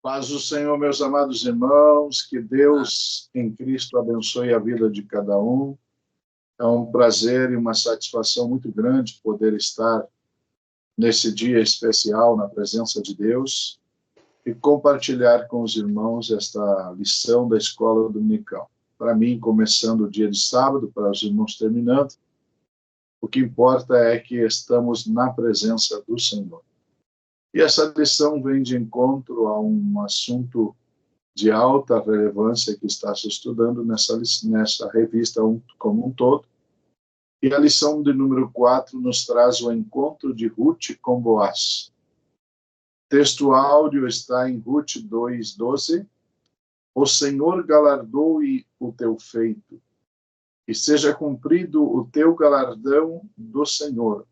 Paz do Senhor, meus amados irmãos, que Deus em Cristo abençoe a vida de cada um. É um prazer e uma satisfação muito grande poder estar nesse dia especial na presença de Deus e compartilhar com os irmãos esta lição da escola dominical. Para mim, começando o dia de sábado, para os irmãos terminando, o que importa é que estamos na presença do Senhor. E essa lição vem de encontro a um assunto de alta relevância que está se estudando nessa revista como um todo. E a lição de número 4 nos traz o encontro de Ruth com Boaz. O texto áudio está em Ruth 2:12. O Senhor galardoe o teu feito, e seja cumprido o teu galardão do Senhor,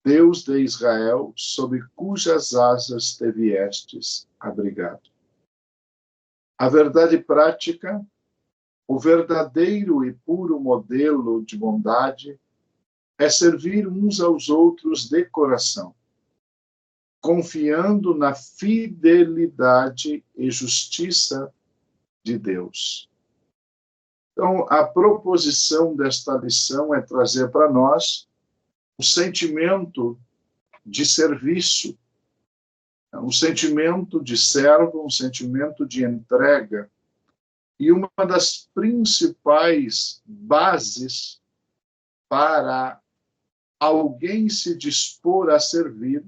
Deus de Israel, sob cujas asas te viestes abrigado. A verdade prática, o verdadeiro e puro modelo de bondade é servir uns aos outros de coração, confiando na fidelidade e justiça de Deus. Então, a proposição desta lição é trazer para nós um sentimento de serviço, um sentimento de servo, um sentimento de entrega. E uma das principais bases para alguém se dispor a servir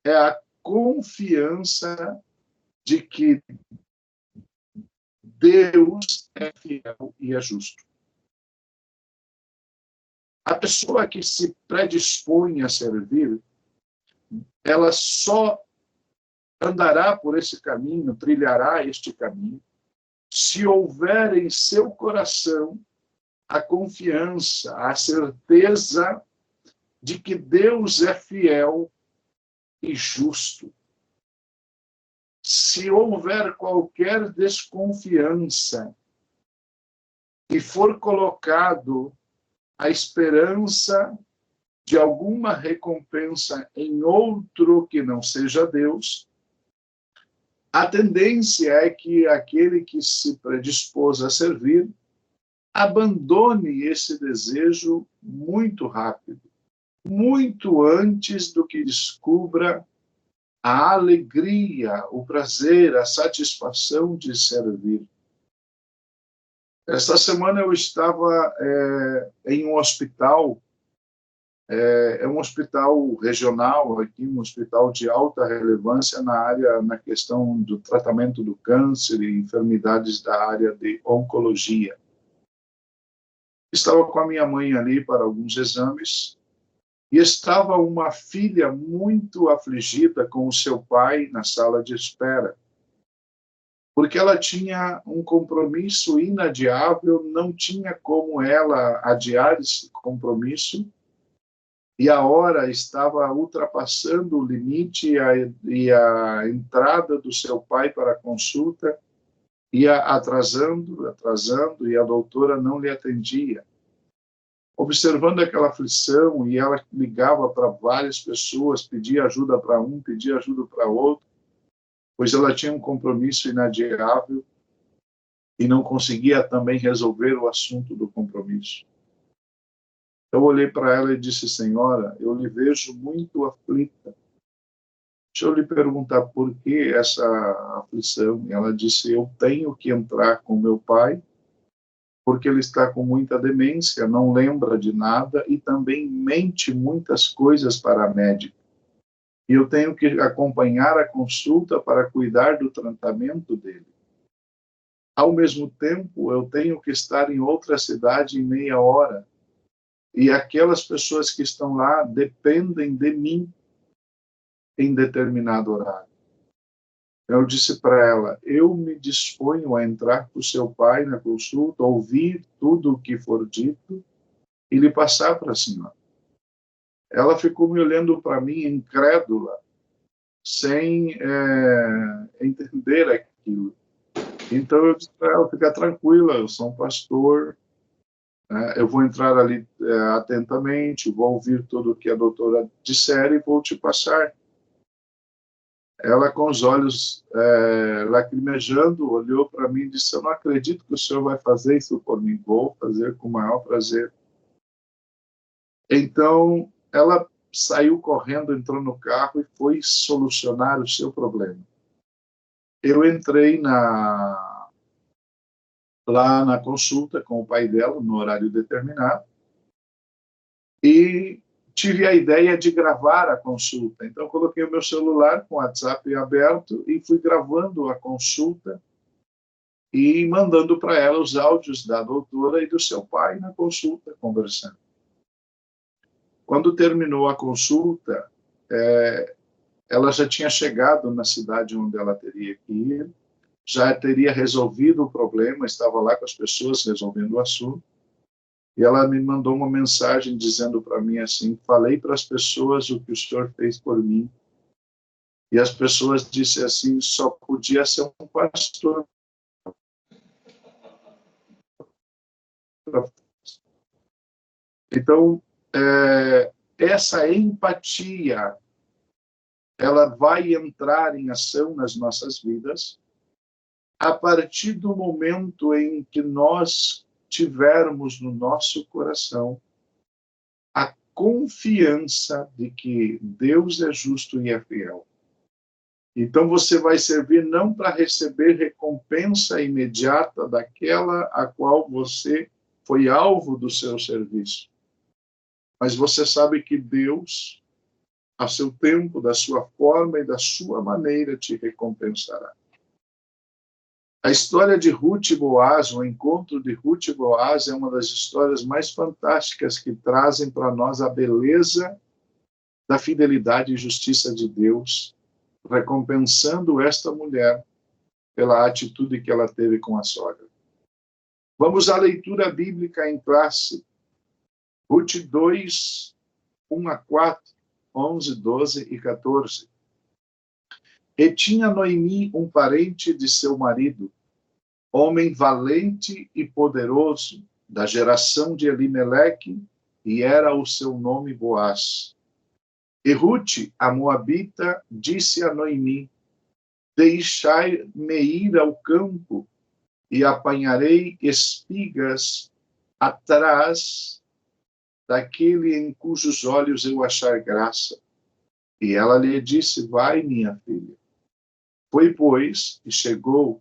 é a confiança de que Deus é fiel e é justo. A pessoa que se predispõe a servir, ela só andará por esse caminho, trilhará este caminho, se houver em seu coração a confiança, a certeza de que Deus é fiel e justo. Se houver qualquer desconfiança e for colocado a esperança de alguma recompensa em outro que não seja Deus, a tendência é que aquele que se predispôs a servir abandone esse desejo muito rápido, muito antes do que descubra a alegria, o prazer, a satisfação de servir. Esta semana eu estava em um hospital, é um hospital regional aqui, um hospital de alta relevância na questão do tratamento do câncer e enfermidades da área de oncologia. Estava com a minha mãe ali para alguns exames e estava uma filha muito afligida com o seu pai na sala de espera, porque ela tinha um compromisso inadiável, não tinha como ela adiar esse compromisso, e a hora estava ultrapassando o limite e a entrada do seu pai para a consulta ia atrasando, e a doutora não lhe atendia. Observando aquela aflição, e ela ligava para várias pessoas, pedia ajuda para um, pedia ajuda para outro, pois ela tinha um compromisso inadiável e não conseguia também resolver o assunto do compromisso. Eu olhei para ela e disse: Senhora, eu lhe vejo muito aflita. Deixa eu lhe perguntar por que essa aflição. E ela disse: eu tenho que entrar com meu pai, porque ele está com muita demência, não lembra de nada e também mente muitas coisas para a médica. E eu tenho que acompanhar a consulta para cuidar do tratamento dele. Ao mesmo tempo, eu tenho que estar em outra cidade em meia hora. E aquelas pessoas que estão lá dependem de mim em determinado horário. Eu disse para ela: eu me disponho a entrar com o seu pai na consulta, ouvir tudo o que for dito e lhe passar para a senhora. Ela ficou me olhando para mim incrédula, sem entender aquilo. Então eu disse para ela: fica tranquila, eu sou um pastor, eu vou entrar ali atentamente, vou ouvir tudo o que a doutora disser e vou te passar. Ela, com os olhos lacrimejando, olhou para mim e disse: eu não acredito que o senhor vai fazer isso por mim. Vou fazer com o maior prazer. Então, ela saiu correndo, entrou no carro e foi solucionar o seu problema. Eu entrei lá na consulta com o pai dela, no horário determinado, e tive a ideia de gravar a consulta. Então, coloquei o meu celular com o WhatsApp aberto e fui gravando a consulta e mandando para ela os áudios da doutora e do seu pai na consulta, conversando. Quando terminou a consulta, ela já tinha chegado na cidade onde ela teria que ir, já teria resolvido o problema, estava lá com as pessoas resolvendo o assunto, e ela me mandou uma mensagem dizendo para mim assim: falei para as pessoas o que o senhor fez por mim, e as pessoas disseram assim: só podia ser um pastor. Então, essa empatia, ela vai entrar em ação nas nossas vidas a partir do momento em que nós tivermos no nosso coração a confiança de que Deus é justo e é fiel. Então você vai servir não para receber recompensa imediata daquela a qual você foi alvo do seu serviço, mas você sabe que Deus, a seu tempo, da sua forma e da sua maneira, te recompensará. A história de Ruth e Boaz, o encontro de Ruth e Boaz, é uma das histórias mais fantásticas que trazem para nós a beleza da fidelidade e justiça de Deus, recompensando esta mulher pela atitude que ela teve com a sogra. Vamos à leitura bíblica em classe. Ruth 2, 1 a 4, 11, 12 e 14. E tinha Noemi um parente de seu marido, homem valente e poderoso, da geração de Elimeleque, e era o seu nome Boaz. E Ruth, a moabita, disse a Noemi: deixai-me ir ao campo, e apanharei espigas atrás daquele em cujos olhos eu achar graça. E ela lhe disse: vai, minha filha. Foi, pois, e chegou,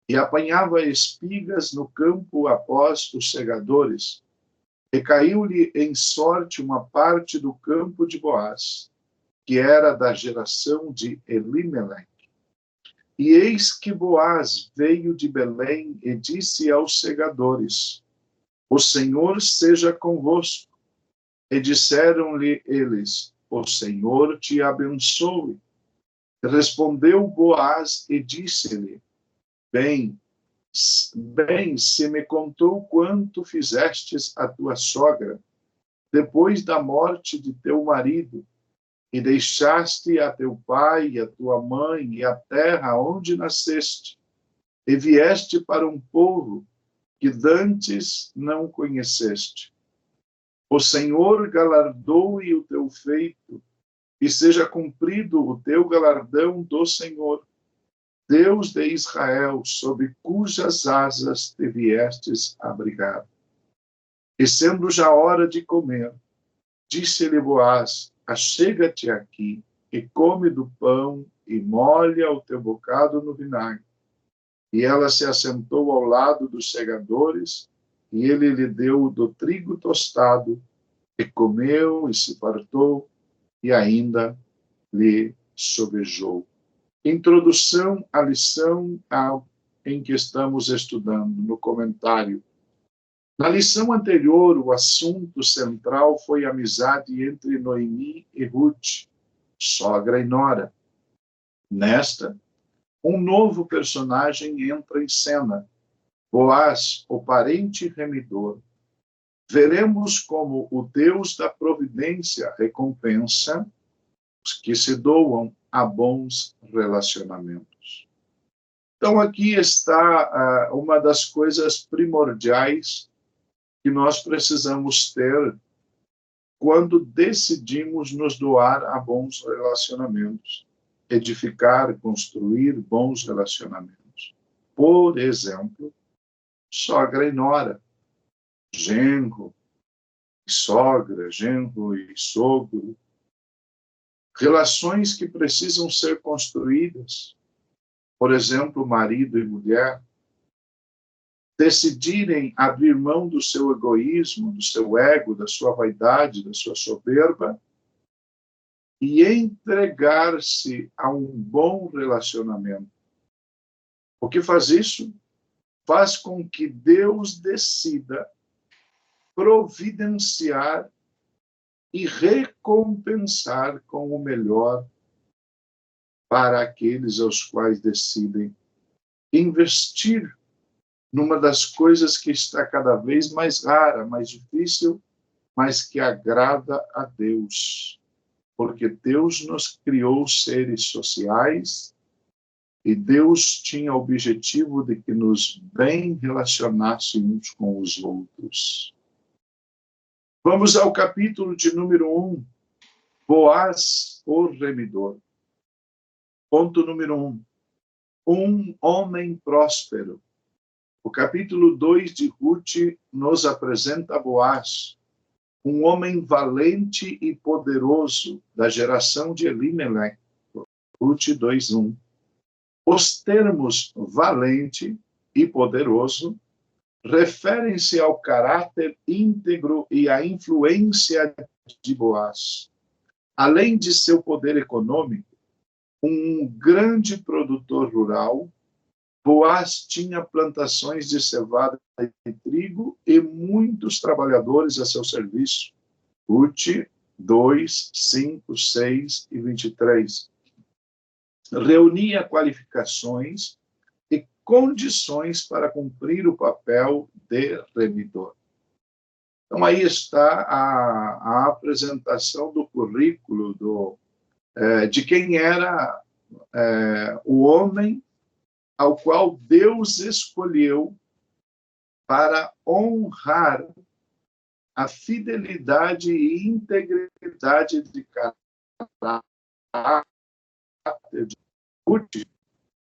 e apanhava espigas no campo após os segadores, e caiu-lhe em sorte uma parte do campo de Boaz, que era da geração de Elimeleque. E eis que Boaz veio de Belém e disse aos segadores: o Senhor seja convosco. E disseram-lhe eles: o Senhor te abençoe. Respondeu Boaz e disse-lhe: bem, se me contou quanto fizestes a tua sogra, depois da morte de teu marido, e deixaste a teu pai e a tua mãe e a terra onde nasceste, e vieste para um povo que dantes não conheceste. O Senhor galardoe o teu feito, e seja cumprido o teu galardão do Senhor, Deus de Israel, sob cujas asas te viestes abrigar. E sendo já hora de comer, disse-lhe Boaz: achega-te aqui, e come do pão, e molha o teu bocado no vinagre. E ela se assentou ao lado dos segadores, e ele lhe deu do trigo tostado, e comeu, e se fartou, e ainda lhe sobejou. Introdução à lição em que estamos estudando, no comentário. Na lição anterior, o assunto central foi a amizade entre Noemi e Ruth, sogra e nora. Nesta, um novo personagem entra em cena, Boaz, o parente remidor. Veremos como o Deus da providência recompensa os que se doam a bons relacionamentos. Então, aqui está uma das coisas primordiais que nós precisamos ter quando decidimos nos doar a bons relacionamentos. edificar, construir bons relacionamentos. Por exemplo, sogra e nora, genro e sogra, genro e sogro. Relações que precisam ser construídas. Por exemplo, marido e mulher. Decidirem abrir mão do seu egoísmo, do seu ego, da sua vaidade, da sua soberba e entregar-se a um bom relacionamento. O que faz isso? Faz com que Deus decida providenciar e recompensar com o melhor para aqueles aos quais decidem investir numa das coisas que está cada vez mais rara, mais difícil, mas que agrada a Deus. Porque Deus nos criou seres sociais e Deus tinha o objetivo de que nos bem relacionássemos com os outros. Vamos ao capítulo de número 1, Boaz, o remidor. Ponto número 1, um homem próspero. O capítulo 2 de Ruth nos apresenta Boaz, um homem valente e poderoso da geração de Elimelec. Ruth 2:1. Os termos valente e poderoso referem-se ao caráter íntegro e à influência de Boaz. Além de seu poder econômico, um grande produtor rural, Boaz tinha plantações de cevada e trigo e muitos trabalhadores a seu serviço. Ruth 2, 5, 6 e 23. Reunia qualificações e condições para cumprir o papel de remidor. Então, aí está a apresentação do currículo de quem era o homem ao qual Deus escolheu para honrar a fidelidade e integridade de caráter de Ruth.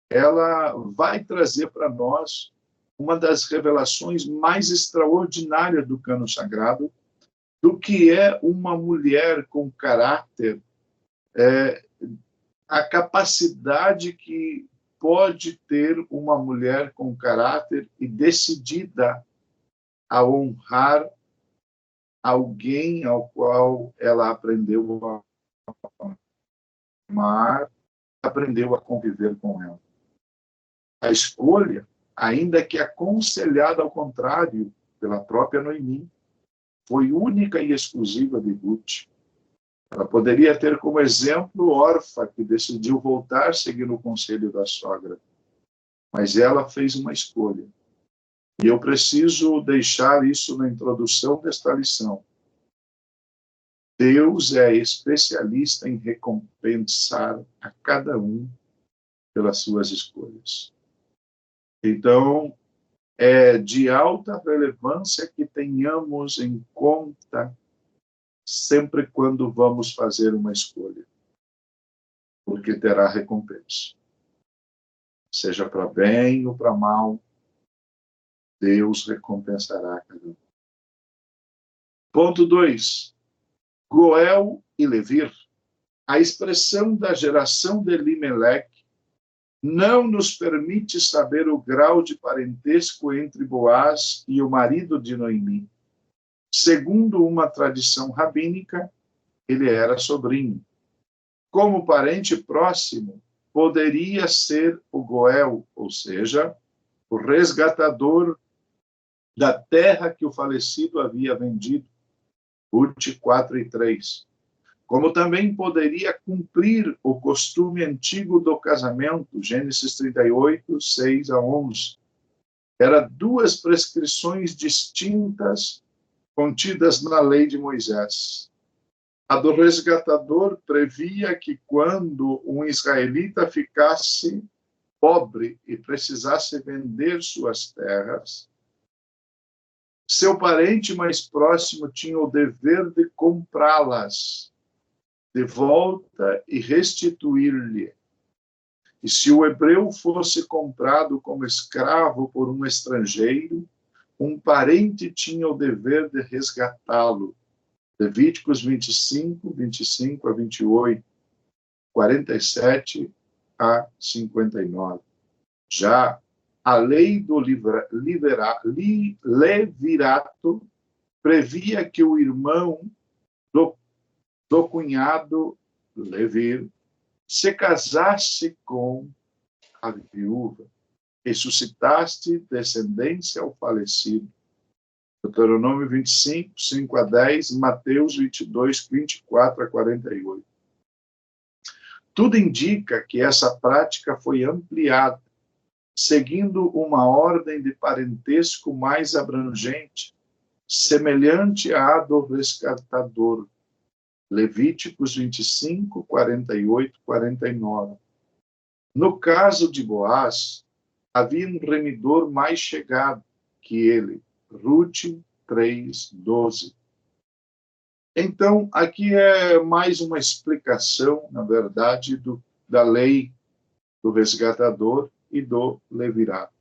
Ela vai trazer para nós uma das revelações mais extraordinárias do Cânon Sagrado, do que é uma mulher com caráter, a capacidade que pode ter uma mulher com caráter e decidida a honrar alguém ao qual ela aprendeu a amar, aprendeu a conviver com ela. A escolha, ainda que aconselhada ao contrário pela própria Noemi, foi única e exclusiva de Ruth. Ela poderia ter como exemplo Orfa, que decidiu voltar seguindo o conselho da sogra. Mas ela fez uma escolha. E eu preciso deixar isso na introdução desta lição. Deus é especialista em recompensar a cada um pelas suas escolhas. Então, é de alta relevância que tenhamos em conta sempre quando vamos fazer uma escolha, porque terá recompensa. Seja para bem ou para mal, Deus recompensará cada um. Ponto 2. Goel e Levir. A expressão da geração de Elimelec não nos permite saber o grau de parentesco entre Boaz e o marido de Noemi. Segundo uma tradição rabínica, ele era sobrinho. Como parente próximo, poderia ser o Goel, ou seja, o resgatador da terra que o falecido havia vendido. Ruth 4:3. Como também poderia cumprir o costume antigo do casamento, Gênesis 38, 6-11. Eram duas prescrições distintas contidas na lei de Moisés. A do resgatador previa que quando um israelita ficasse pobre e precisasse vender suas terras, seu parente mais próximo tinha o dever de comprá-las de volta e restituir-lhe E se o hebreu fosse comprado como escravo por um estrangeiro, um parente tinha o dever de resgatá-lo. Levíticos 25, 25 a 28, 47 a 59. Já a lei do levirato previa que o irmão do cunhado, levir, se casasse com a viúva e suscitasse descendência ao falecido. Deuteronômio 25, 5 a 10, Mateus 22, 24 a 48. Tudo indica que essa prática foi ampliada, seguindo uma ordem de parentesco mais abrangente, semelhante à do resgatador. Levíticos 25, 48, 49. No caso de Boaz, havia um remidor mais chegado que ele, Rute 3, 12. Então, aqui é mais uma explicação, na verdade, da lei do resgatador e do levirato.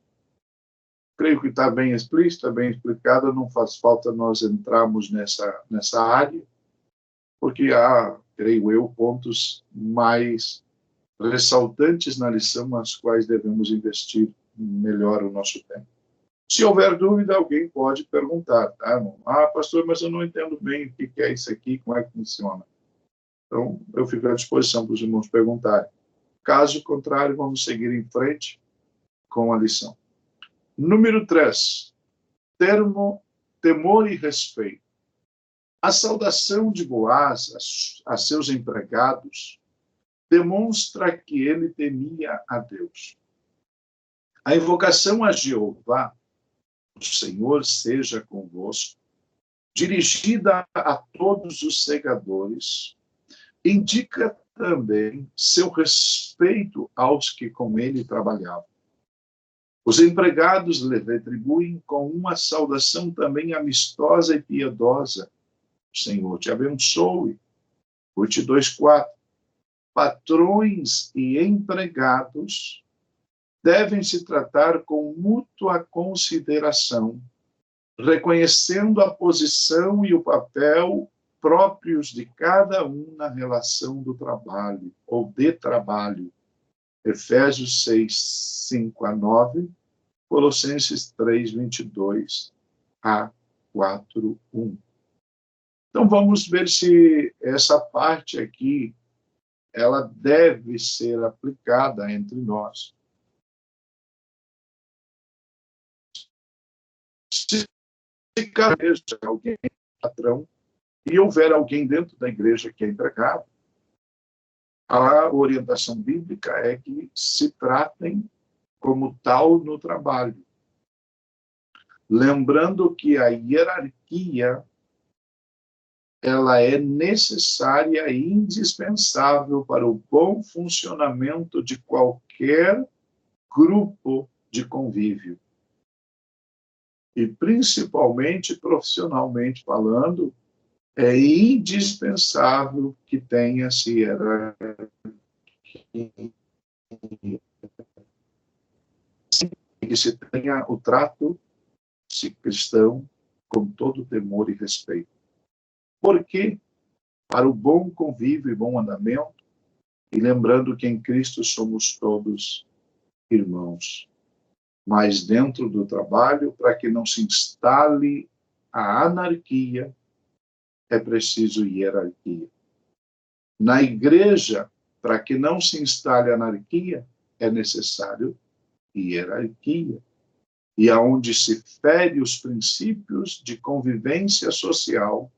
Creio que está bem explícito, está bem explicado, não faz falta nós entrarmos nessa área, porque há, creio eu, pontos mais ressaltantes na lição nas quais devemos investir melhor o nosso tempo. Se houver dúvida, alguém pode perguntar, tá, irmão? Ah, pastor, mas eu não entendo bem o que é isso aqui, como é que funciona. Então, eu fico à disposição para os irmãos perguntarem. Caso contrário, vamos seguir em frente com a lição. Número 3. Temor e respeito. A saudação de Boaz a seus empregados demonstra que ele temia a Deus. A invocação a Jeová, o Senhor seja convosco, dirigida a todos os segadores, indica também seu respeito aos que com ele trabalhavam. Os empregados lhe retribuem com uma saudação também amistosa e piedosa. O Senhor te abençoe. Ruth 2:4. Patrões e empregados devem se tratar com mútua consideração, reconhecendo a posição e o papel próprios de cada um na relação do trabalho, ou de trabalho. Efésios 6, 5 a 9, Colossenses 3, 22 a 4, 1. Então, vamos ver se essa parte aqui, ela deve ser aplicada entre nós. Se igreja alguém é patrão e houver alguém dentro da igreja que é empregado, a orientação bíblica é que se tratem como tal no trabalho. Lembrando que a hierarquia ela é necessária e indispensável para o bom funcionamento de qualquer grupo de convívio. E, principalmente, profissionalmente falando, é indispensável que tenha-se hierarquia, que se tenha o trato cristão com todo temor e respeito. Porque, para o bom convívio e bom andamento, e lembrando que em Cristo somos todos irmãos, mas dentro do trabalho, para que não se instale a anarquia, é preciso hierarquia. Na igreja, para que não se instale a anarquia, é necessário hierarquia. E aonde se fere os princípios de convivência social,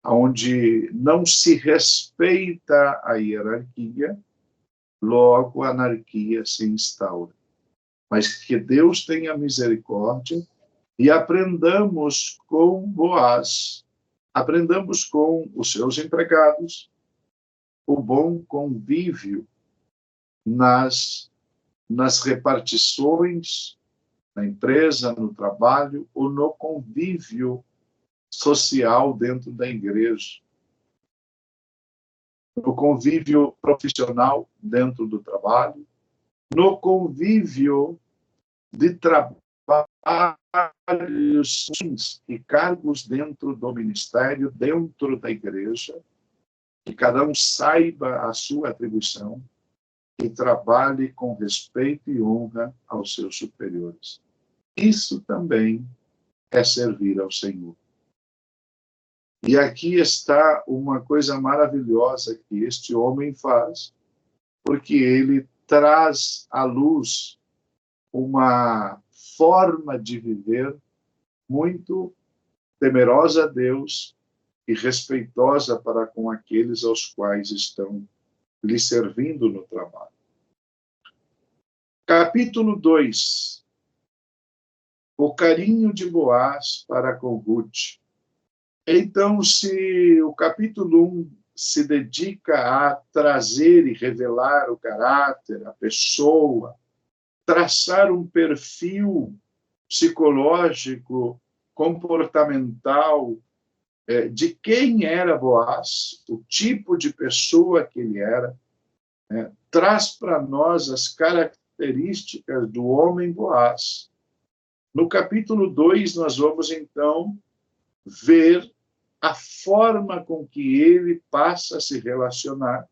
onde não se respeita a hierarquia, logo a anarquia se instaura. Mas que Deus tenha misericórdia e aprendamos com Boaz, aprendamos com os seus empregados o bom convívio nas repartições, na empresa, no trabalho, ou no convívio social dentro da igreja, no convívio profissional dentro do trabalho, no convívio de trabalhos e cargos dentro do ministério, dentro da igreja, que cada um saiba a sua atribuição e trabalhe com respeito e honra aos seus superiores. Isso também é servir ao Senhor. E aqui está uma coisa maravilhosa que este homem faz, porque ele traz à luz uma forma de viver muito temerosa a Deus e respeitosa para com aqueles aos quais estão lhe servindo no trabalho. Capítulo 2. O carinho de Boaz para com Ruth. Então, se o capítulo 1 se dedica a trazer e revelar o caráter, a pessoa, traçar um perfil psicológico, comportamental, de quem era Boaz, o tipo de pessoa que ele era, traz para nós as características do homem Boaz. No capítulo 2, nós vamos, então, ver a forma com que ele passa a se relacionar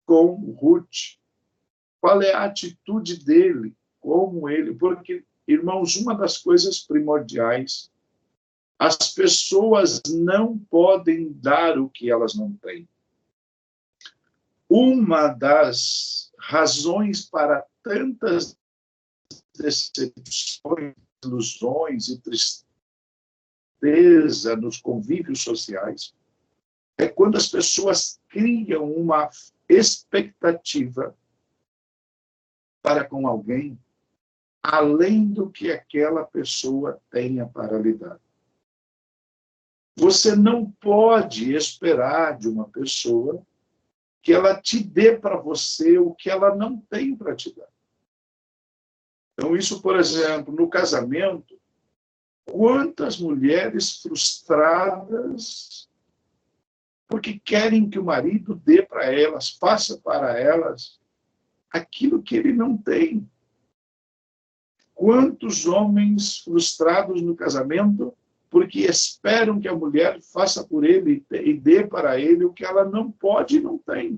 com Ruth. Qual é a atitude dele, como ele... Porque, irmãos, uma das coisas primordiais, as pessoas não podem dar o que elas não têm. Uma das razões para tantas decepções, ilusões e tristezas nos convívios sociais é quando as pessoas criam uma expectativa para com alguém além do que aquela pessoa tenha para lhe dar. Você não pode esperar de uma pessoa que ela te dê para você o que ela não tem para te dar. Então, isso, por exemplo, no casamento, quantas mulheres frustradas porque querem que o marido dê para elas, faça para elas aquilo que ele não tem. Quantos homens frustrados no casamento porque esperam que a mulher faça por ele e dê para ele o que ela não pode e não tem.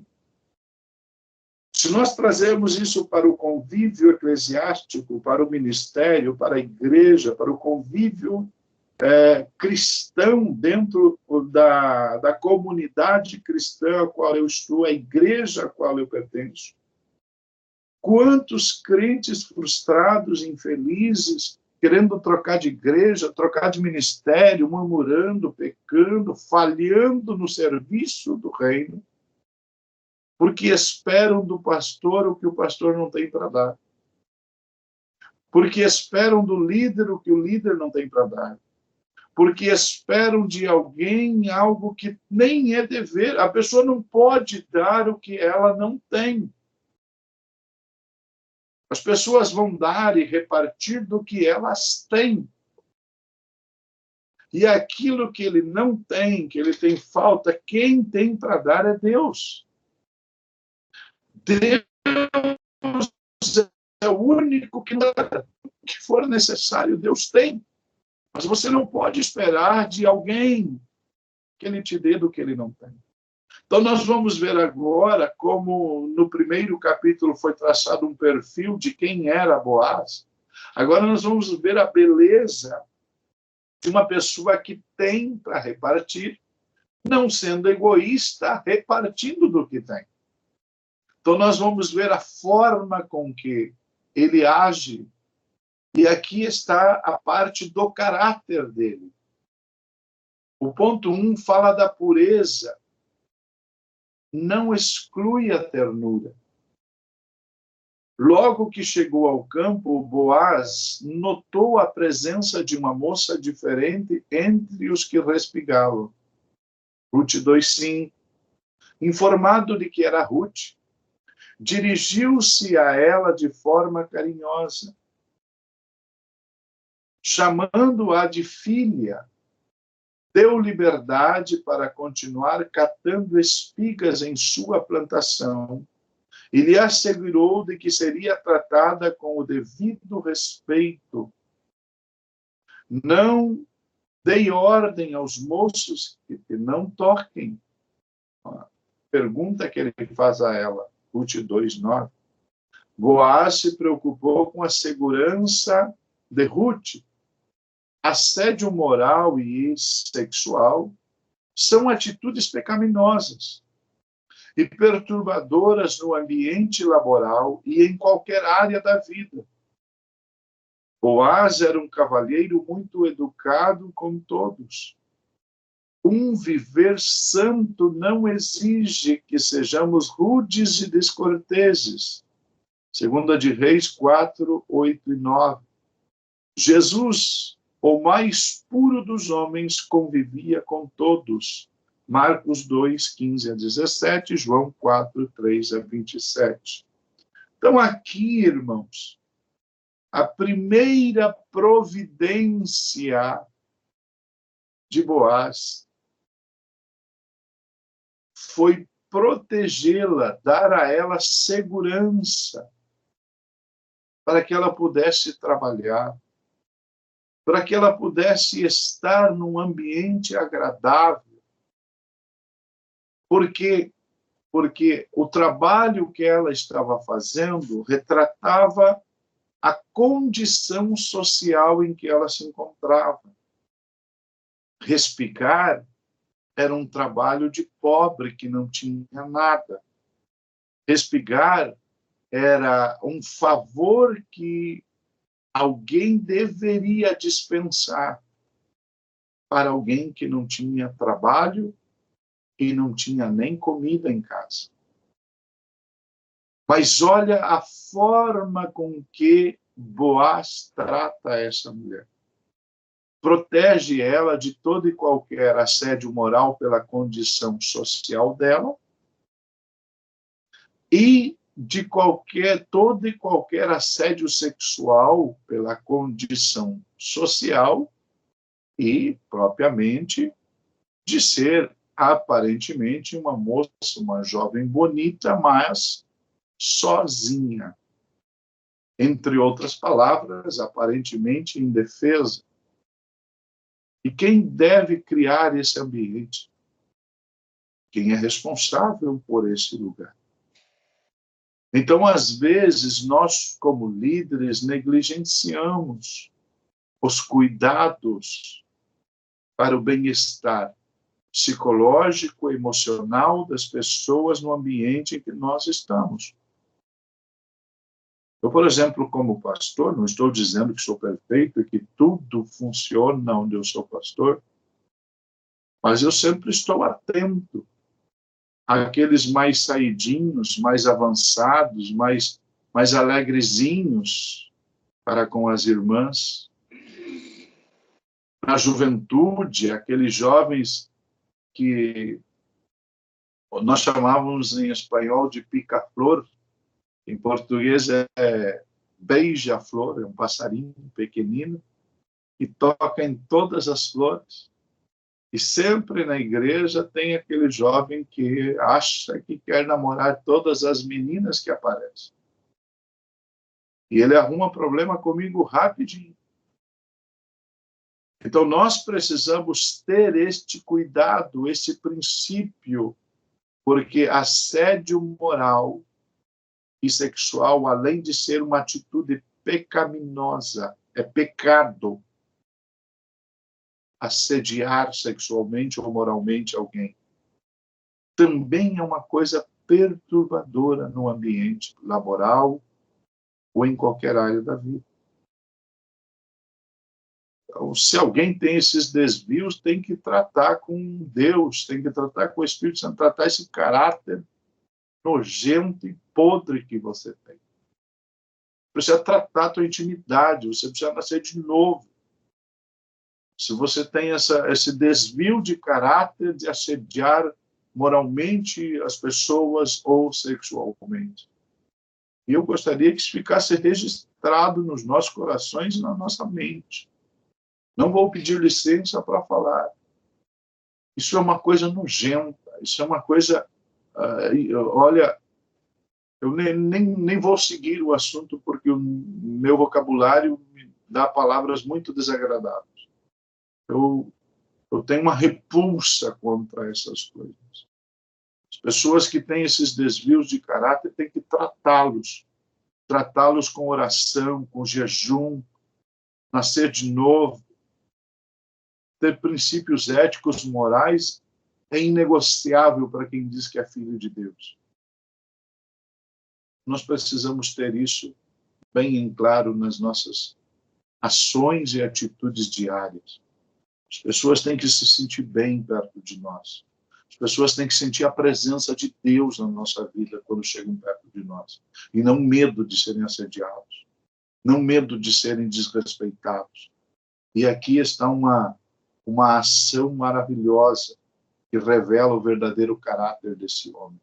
Se nós trazermos isso para o convívio eclesiástico, para o ministério, para a igreja, para o convívio cristão dentro da comunidade cristã a qual eu estou, a igreja a qual eu pertenço, quantos crentes frustrados, infelizes, querendo trocar de igreja, trocar de ministério, murmurando, pecando, falhando no serviço do reino, porque esperam do pastor o que o pastor não tem para dar. Porque esperam do líder o que o líder não tem para dar. Porque esperam de alguém algo que nem é dever. A pessoa não pode dar o que ela não tem. As pessoas vão dar e repartir do que elas têm. E aquilo que ele não tem, que ele tem falta, quem tem para dar é Deus. Deus é o único que for necessário, Deus tem. Mas você não pode esperar de alguém que ele te dê do que ele não tem. Então, nós vamos ver agora como no primeiro capítulo foi traçado um perfil de quem era Boaz. Agora nós vamos ver a beleza de uma pessoa que tem para repartir, não sendo egoísta, repartindo do que tem. Então, nós vamos ver a forma com que ele age. E aqui está a parte do caráter dele. O ponto 1 fala da pureza. Não exclui a ternura. Logo que chegou ao campo, Boaz notou a presença de uma moça diferente entre os que respigavam. Ruth 2:5. Informado de que era Ruth, dirigiu-se a ela de forma carinhosa, chamando-a de filha. Deu liberdade para continuar catando espigas em sua plantação e lhe assegurou de que seria tratada com o devido respeito. Não dei ordem aos moços que não toquem. Pergunta que ele faz a ela, Ruth 2:9. Boaz se preocupou com a segurança de Ruth. Assédio moral e sexual são atitudes pecaminosas e perturbadoras no ambiente laboral e em qualquer área da vida. Boaz era um cavalheiro muito educado com todos. Um viver santo não exige que sejamos rudes e descorteses. 2 de Reis 4, 8 e 9. Jesus, o mais puro dos homens, convivia com todos. Marcos 2, 15 a 17, João 4, 3 a 27. Então, aqui, irmãos, a primeira providência de Boaz foi protegê-la, dar a ela segurança, para que ela pudesse trabalhar, para que ela pudesse estar num ambiente agradável. Porque o trabalho que ela estava fazendo retratava a condição social em que ela se encontrava. Respigar era um trabalho de pobre que não tinha nada. Respigar era um favor que alguém deveria dispensar para alguém que não tinha trabalho e não tinha nem comida em casa. Mas olha a forma com que Boaz trata essa mulher. Protege ela de todo e qualquer assédio moral pela condição social dela e de todo e qualquer assédio sexual pela condição social e, propriamente, de ser aparentemente uma moça, uma jovem bonita, mas sozinha. Entre outras palavras, aparentemente indefesa. E quem deve criar esse ambiente? Quem é responsável por esse lugar? Então, às vezes, nós, como líderes, negligenciamos os cuidados para o bem-estar psicológico, emocional das pessoas no ambiente em que nós estamos. Eu, por exemplo, como pastor, não estou dizendo que sou perfeito e que tudo funciona onde eu sou pastor, mas eu sempre estou atento àqueles mais saidinhos, mais avançados, mais alegrezinhos para com as irmãs. Na juventude, aqueles jovens que nós chamávamos em espanhol de pica-flor, em português é beija-flor, é um passarinho pequenino, que toca em todas as flores. E sempre na igreja tem aquele jovem que acha que quer namorar todas as meninas que aparecem. E ele arruma problema comigo rapidinho. Então, nós precisamos ter este cuidado, esse princípio, porque assédio moral e sexual, além de ser uma atitude pecaminosa, é pecado assediar sexualmente ou moralmente alguém. Também é uma coisa perturbadora no ambiente laboral ou em qualquer área da vida. Então, se alguém tem esses desvios, tem que tratar com Deus, tem que tratar com o Espírito Santo, tratar esse caráter nojento e podre que você tem. Precisa tratar a tua intimidade, você precisa nascer de novo. Se você tem esse desvio de caráter de assediar moralmente as pessoas ou sexualmente. E eu gostaria que isso ficasse registrado nos nossos corações e na nossa mente. Não vou pedir licença para falar. Isso é uma coisa nojenta, isso é uma coisa... olha, Eu nem vou seguir o assunto, porque o meu vocabulário me dá palavras muito desagradáveis. Eu tenho uma repulsa contra essas coisas. As pessoas que têm esses desvios de caráter têm que tratá-los com oração, com jejum, nascer de novo, ter princípios éticos, morais, é inegociável para quem diz que é filho de Deus. Nós precisamos ter isso bem em claro nas nossas ações e atitudes diárias. As pessoas têm que se sentir bem perto de nós. As pessoas têm que sentir a presença de Deus na nossa vida quando chegam perto de nós. E não medo de serem assediados. Não medo de serem desrespeitados. E aqui está uma ação maravilhosa que revela o verdadeiro caráter desse homem.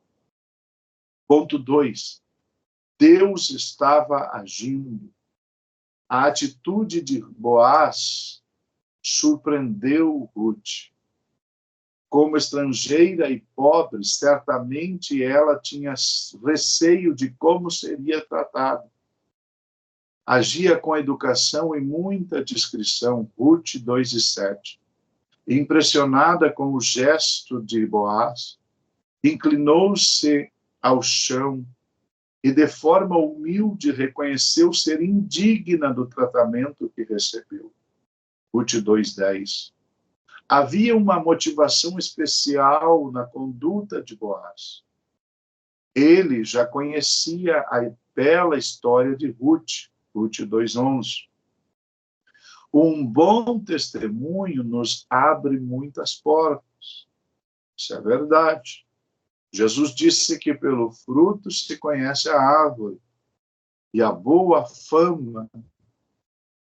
Ponto 2. Deus estava agindo. A atitude de Boaz surpreendeu Ruth. Como estrangeira e pobre, certamente ela tinha receio de como seria tratada. Agia com educação e muita discrição. Ruth 2:7. Impressionada com o gesto de Boaz, inclinou-se ao chão e, de forma humilde, reconheceu ser indigna do tratamento que recebeu. Ruth 2:10. Havia uma motivação especial na conduta de Boaz. Ele já conhecia a bela história de Ruth, Ruth 2:11. Um bom testemunho nos abre muitas portas. Isso é verdade. Jesus disse que pelo fruto se conhece a árvore. E a boa fama,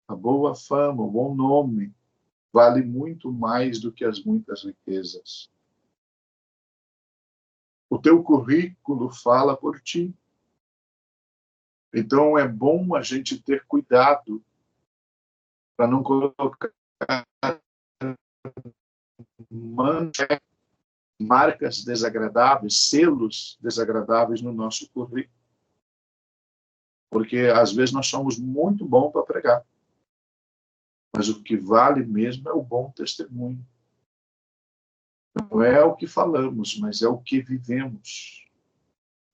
o bom nome, vale muito mais do que as muitas riquezas. O teu currículo fala por ti. Então é bom a gente ter cuidado para não colocar marcas desagradáveis, selos desagradáveis no nosso currículo. Porque às vezes nós somos muito bons para pregar. Mas o que vale mesmo é o bom testemunho. Não é o que falamos, mas é o que vivemos.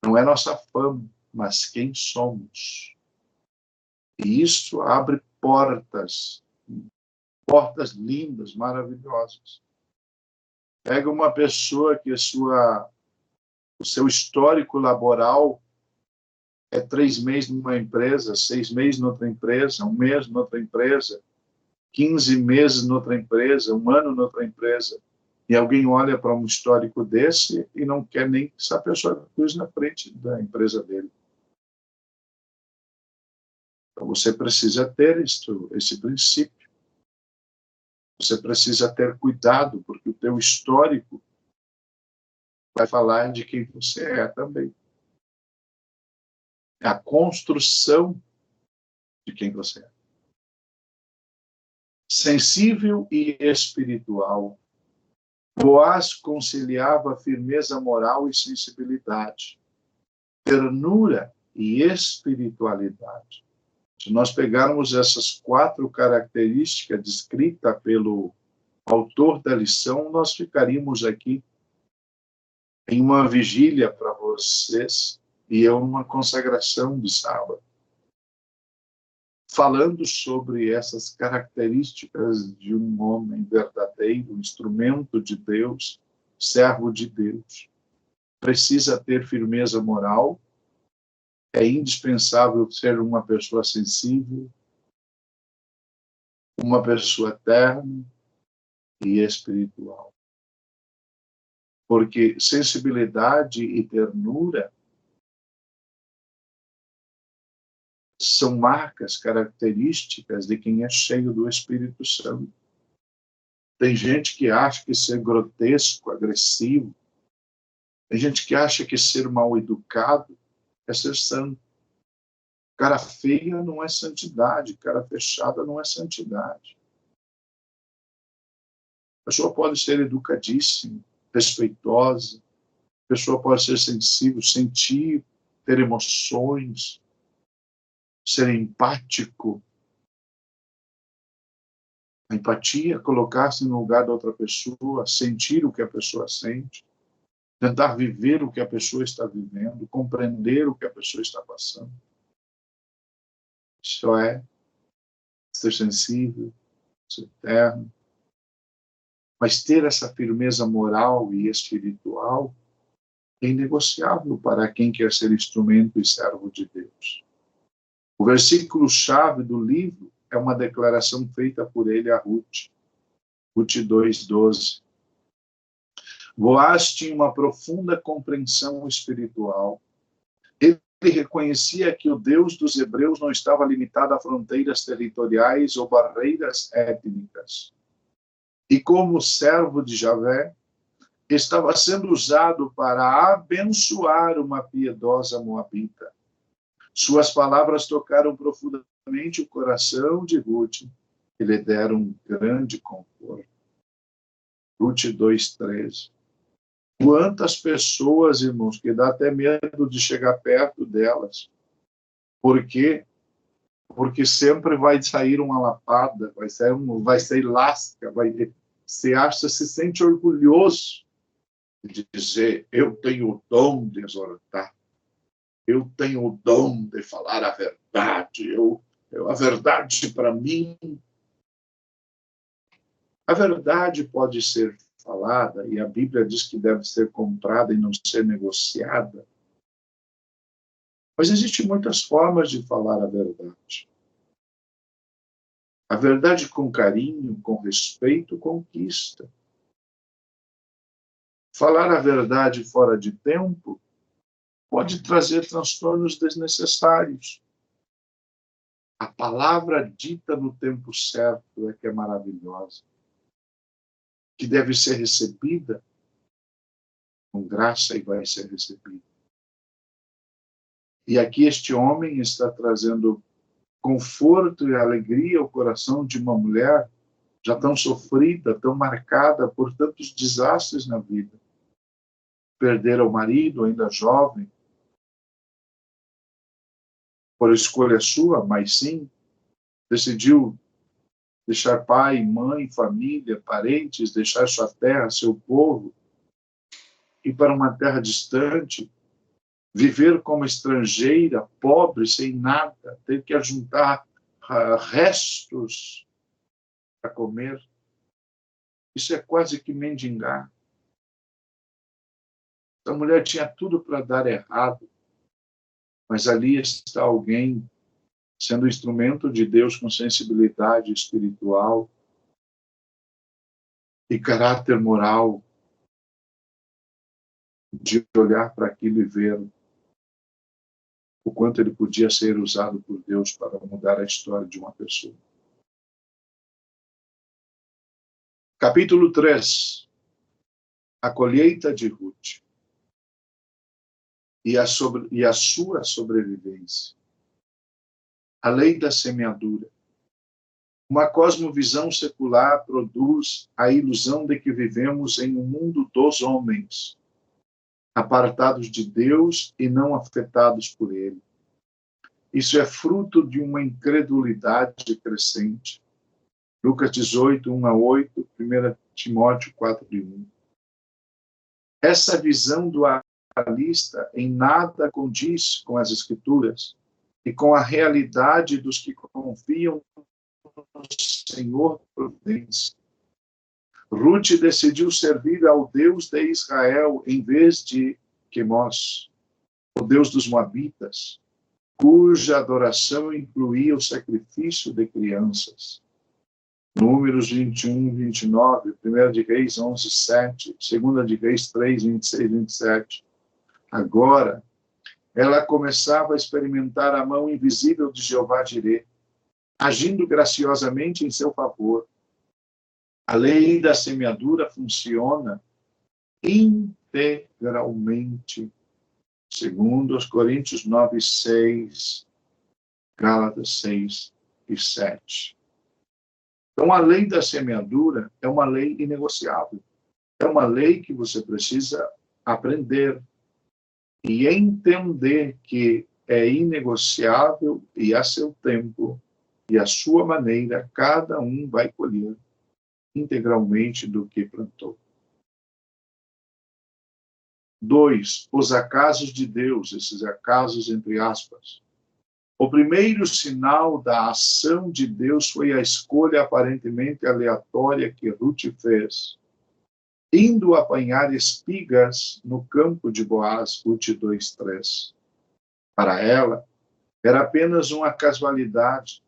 Não é nossa fama, mas quem somos. E isso abre portas lindas, maravilhosas. Pega uma pessoa que o seu histórico laboral é 3 meses numa empresa, 6 meses noutra empresa, 1 mês noutra empresa, 15 meses noutra empresa, 1 ano noutra empresa. E alguém olha para um histórico desse e não quer nem que essa pessoa cruze na frente da empresa dele. Então você precisa ter esse princípio. Você precisa ter cuidado, porque o teu histórico vai falar de quem você é também. É a construção de quem você é. Sensível e espiritual. Boaz conciliava firmeza moral e sensibilidade, ternura e espiritualidade. Se nós pegarmos essas 4 características descritas pelo autor da lição, nós ficaríamos aqui em uma vigília para vocês e uma consagração de sábado, falando sobre essas características de um homem verdadeiro, instrumento de Deus, servo de Deus. Precisa ter firmeza moral, é indispensável ser uma pessoa sensível, uma pessoa terna e espiritual. Porque sensibilidade e ternura são marcas, características de quem é cheio do Espírito Santo. Tem gente que acha que ser grotesco, agressivo, tem gente que acha que ser mal educado é ser santo. Cara feia não é santidade, cara fechada não é santidade. A pessoa pode ser educadíssima, respeitosa, a pessoa pode ser sensível, sentir, ter emoções, ser empático. A empatia, colocar-se no lugar da outra pessoa, sentir o que a pessoa sente, tentar viver o que a pessoa está vivendo, compreender o que a pessoa está passando. Isto é, ser sensível, ser terno, mas ter essa firmeza moral e espiritual é inegociável para quem quer ser instrumento e servo de Deus. O versículo-chave do livro é uma declaração feita por ele a Ruth. Ruth 2:12. Boaz tinha uma profunda compreensão espiritual. Ele reconhecia que o Deus dos hebreus não estava limitado a fronteiras territoriais ou barreiras étnicas. E como servo de Javé, estava sendo usado para abençoar uma piedosa moabita. Suas palavras tocaram profundamente o coração de Ruth e lhe deram um grande conforto. Ruth 2:13. Quantas pessoas, irmãos, que dá até medo de chegar perto delas. Por quê? Porque sempre vai sair uma lapada, vai sair lasca, você se sente orgulhoso de dizer, eu tenho o dom de exortar, eu tenho o dom de falar a verdade, a verdade para mim. A verdade pode ser falada, e a Bíblia diz que deve ser comprada e não ser negociada. Mas existem muitas formas de falar a verdade. A verdade com carinho, com respeito, conquista. Falar a verdade fora de tempo pode trazer transtornos desnecessários. A palavra dita no tempo certo é que é maravilhosa, que deve ser recebida com graça e vai ser recebida. E aqui este homem está trazendo conforto e alegria ao coração de uma mulher já tão sofrida, tão marcada por tantos desastres na vida. Perder o marido, ainda jovem, por escolha sua, mas sim, decidiu deixar pai, mãe, família, parentes, deixar sua terra, seu povo, ir para uma terra distante, viver como estrangeira, pobre, sem nada, ter que ajuntar restos para comer. Isso é quase que mendigar. Essa mulher tinha tudo para dar errado, mas ali está alguém sendo instrumento de Deus com sensibilidade espiritual e caráter moral de olhar para aquilo e ver o quanto ele podia ser usado por Deus para mudar a história de uma pessoa. Capítulo 3. A colheita de Ruth e a sua sobrevivência. A lei da semeadura. Uma cosmovisão secular produz a ilusão de que vivemos em um mundo dos homens, apartados de Deus e não afetados por ele. Isso é fruto de uma incredulidade crescente. Lucas 18, 1-8, 1 Timóteo 4:1. Essa visão dualista em nada condiz com as Escrituras e com a realidade dos que confiam no Senhor Providência. Ruth decidiu servir ao Deus de Israel em vez de Quemos, o Deus dos Moabitas, cuja adoração incluía o sacrifício de crianças. Números 21, 29, 1 de Reis 11, 7, 2 de Reis 3, 26, 27. Agora, ela começava a experimentar a mão invisível de Jeová Jireh, agindo graciosamente em seu favor. A lei da semeadura funciona integralmente, segundo os Coríntios 9, 6, Gálatas 6 e 7. Então, a lei da semeadura é uma lei inegociável. É uma lei que você precisa aprender, e entender que é inegociável e a seu tempo e a sua maneira, cada um vai colher integralmente do que plantou. 2, os acasos de Deus, esses acasos entre aspas. O primeiro sinal da ação de Deus foi a escolha aparentemente aleatória que Ruth fez, indo apanhar espigas no campo de Boaz, Ruth 2:3. Para ela, era apenas uma casualidade,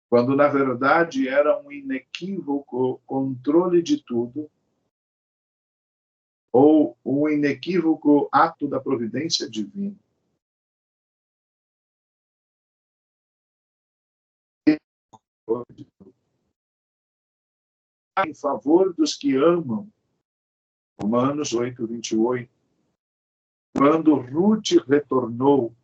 quando na verdade era um inequívoco controle de tudo, ou um inequívoco ato da providência divina. Em favor dos que amam, Romanos 8:28. Quando Ruth retornou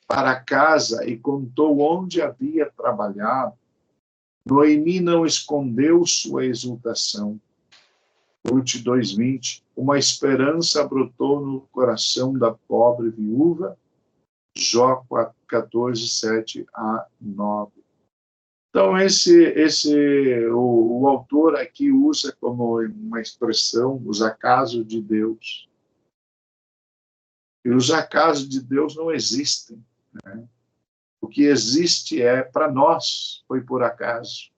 para casa e contou onde havia trabalhado, Noemi não escondeu sua exultação. Ruth 2:20. Uma esperança brotou no coração da pobre viúva. Jó 14:7-9. Então, o autor aqui usa como uma expressão os acasos de Deus. E os acasos de Deus não existem, né? O que existe é para nós, foi por acaso.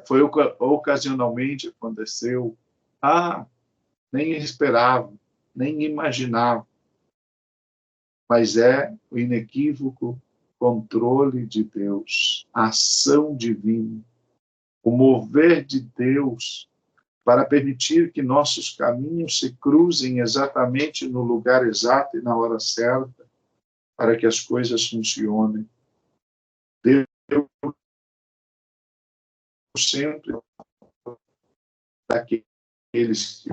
Foi ocasionalmente, aconteceu. Nem esperava, nem imaginava. Mas é o inequívoco controle de Deus, a ação divina, o mover de Deus para permitir que nossos caminhos se cruzem exatamente no lugar exato e na hora certa, para que as coisas funcionem. Deus sempre daqueles que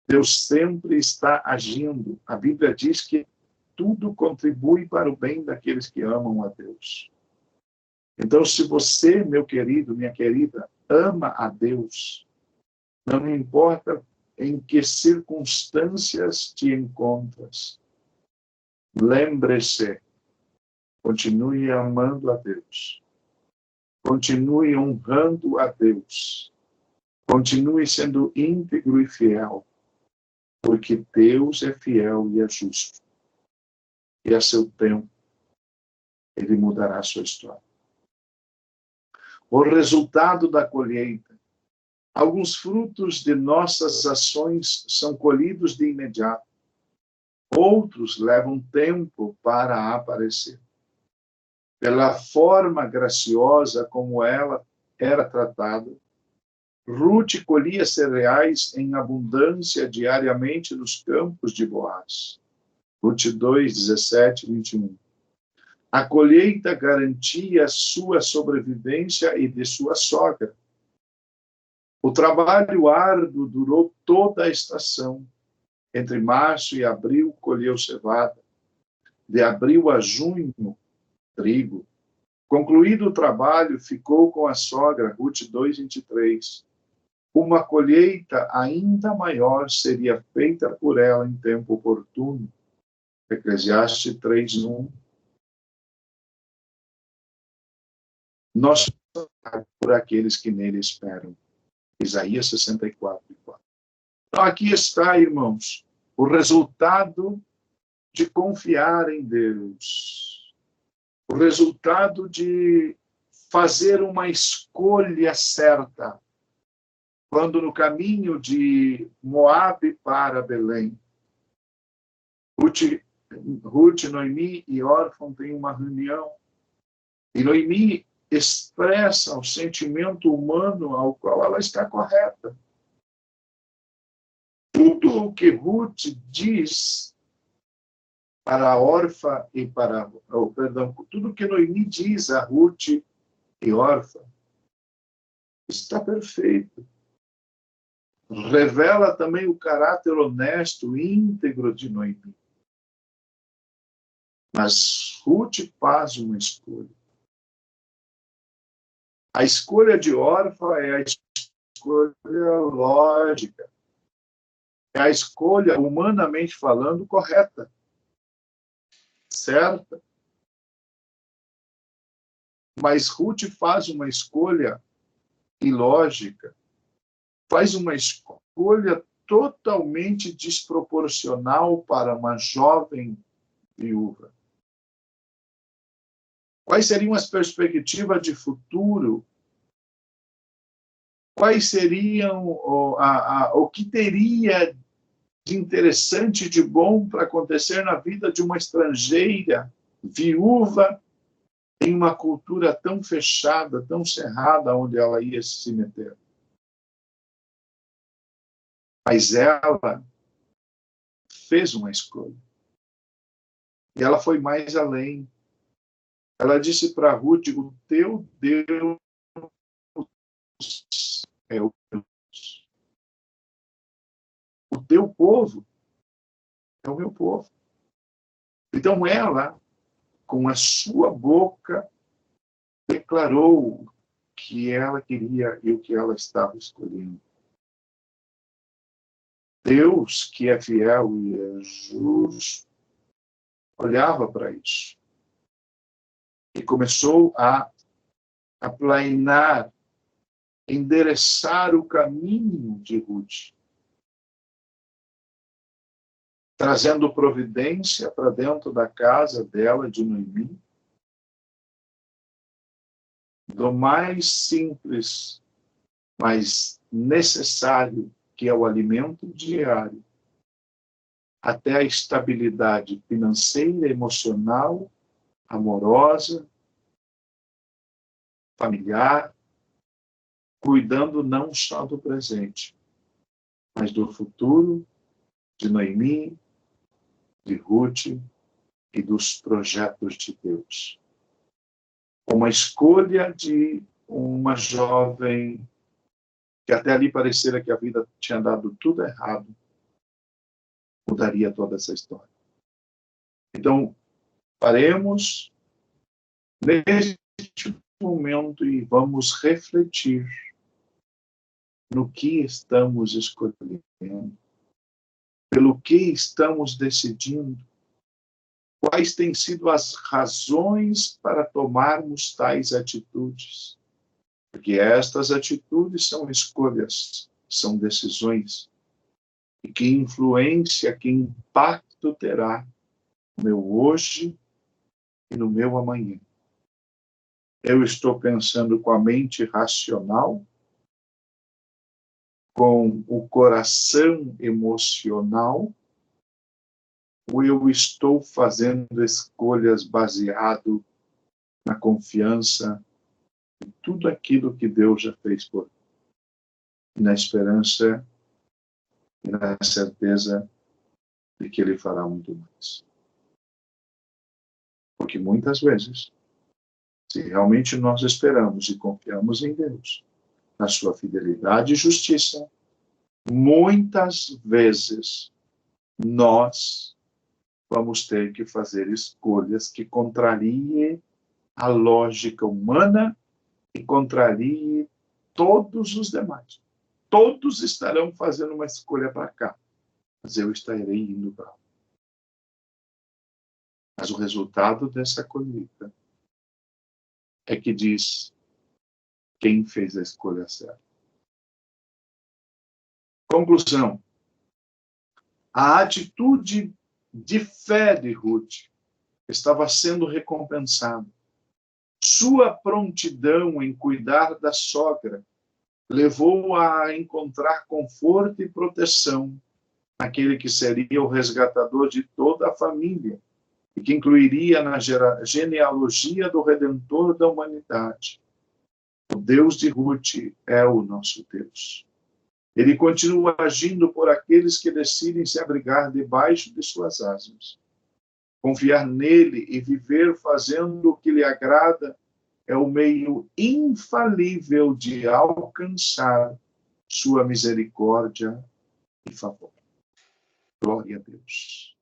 Deus sempre está agindo. A Bíblia diz que tudo contribui para o bem daqueles que amam a Deus. Então, se você, meu querido, minha querida, ama a Deus, não importa em que circunstâncias te encontras, lembre-se, continue amando a Deus, continue honrando a Deus, continue sendo íntegro e fiel, porque Deus é fiel e é justo. E a seu tempo, Ele mudará a sua história. O resultado da colheita. Alguns frutos de nossas ações são colhidos de imediato. Outros levam tempo para aparecer. Pela forma graciosa como ela era tratada, Ruth colhia cereais em abundância diariamente nos campos de Boaz. Ruth 2:17-21. A colheita garantia sua sobrevivência e de sua sogra. O trabalho árduo durou toda a estação. Entre março e abril, colheu cevada. De abril a junho, trigo. Concluído o trabalho, ficou com a sogra, Ruth 2:23. Uma colheita ainda maior seria feita por ela em tempo oportuno. Eclesiastes 3:1. Nós por aqueles que nele esperam. Isaías 64:4. Então, aqui está, irmãos, o resultado de confiar em Deus. O resultado de fazer uma escolha certa. Quando no caminho de Moabe para Belém, Ruth, Noemi e Órfão têm uma reunião. E Noemi expressa o sentimento humano ao qual ela está correta. Tudo o que Ruth diz para a Orfa e para... tudo o que Noemi diz a Ruth e Orfa está perfeito. Revela também o caráter honesto e íntegro de Noemi. Mas Ruth faz uma escolha. A escolha de Orfa é a escolha lógica. É a escolha, humanamente falando, correta, certa. Mas Ruth faz uma escolha ilógica, faz uma escolha totalmente desproporcional para uma jovem viúva. Quais seriam as perspectivas de futuro? Quais seriam o que teria de interessante, de bom para acontecer na vida de uma estrangeira viúva em uma cultura tão fechada, tão cerrada, onde ela ia se meter? Mas ela fez uma escolha. E ela foi mais além. Ela disse para Ruth: o teu Deus é o meu Deus. O teu povo é o meu povo. Então ela, com a sua boca, declarou o que ela queria e o que ela estava escolhendo. Deus, que é fiel e é justo, olhava para isso e começou a aplainar, endereçar o caminho de Ruth, trazendo providência para dentro da casa dela, de Noemi, do mais simples, mas necessário, que é o alimento diário, até a estabilidade financeira, emocional, amorosa, familiar, cuidando não só do presente, mas do futuro de Noemi, de Ruth e dos projetos de Deus. Uma escolha de uma jovem que até ali parecia que a vida tinha dado tudo errado, mudaria toda essa história. Então, paremos neste momento e vamos refletir no que estamos escolhendo, pelo que estamos decidindo, quais têm sido as razões para tomarmos tais atitudes. Porque estas atitudes são escolhas, são decisões, e que influência, que impacto terá no meu hoje e no meu amanhã. Eu estou pensando com a mente racional, com o coração emocional, ou eu estou fazendo escolhas baseado na confiança em tudo aquilo que Deus já fez por mim, e na esperança e na certeza de que Ele fará muito mais. Porque muitas vezes, se realmente nós esperamos e confiamos em Deus, na sua fidelidade e justiça, muitas vezes nós vamos ter que fazer escolhas que contrariem a lógica humana e contrariem todos os demais. Todos estarão fazendo uma escolha para cá, mas eu estarei indo para lá. Mas o resultado dessa colheita é que diz quem fez a escolha certa. Conclusão. A atitude de fé de Ruth estava sendo recompensada. Sua prontidão em cuidar da sogra levou-a a encontrar conforto e proteção naquele que seria o resgatador de toda a família e que incluiria na genealogia do Redentor da humanidade. O Deus de Ruth é o nosso Deus. Ele continua agindo por aqueles que decidem se abrigar debaixo de suas asas. Confiar nele e viver fazendo o que lhe agrada é o meio infalível de alcançar sua misericórdia e favor. Glória a Deus.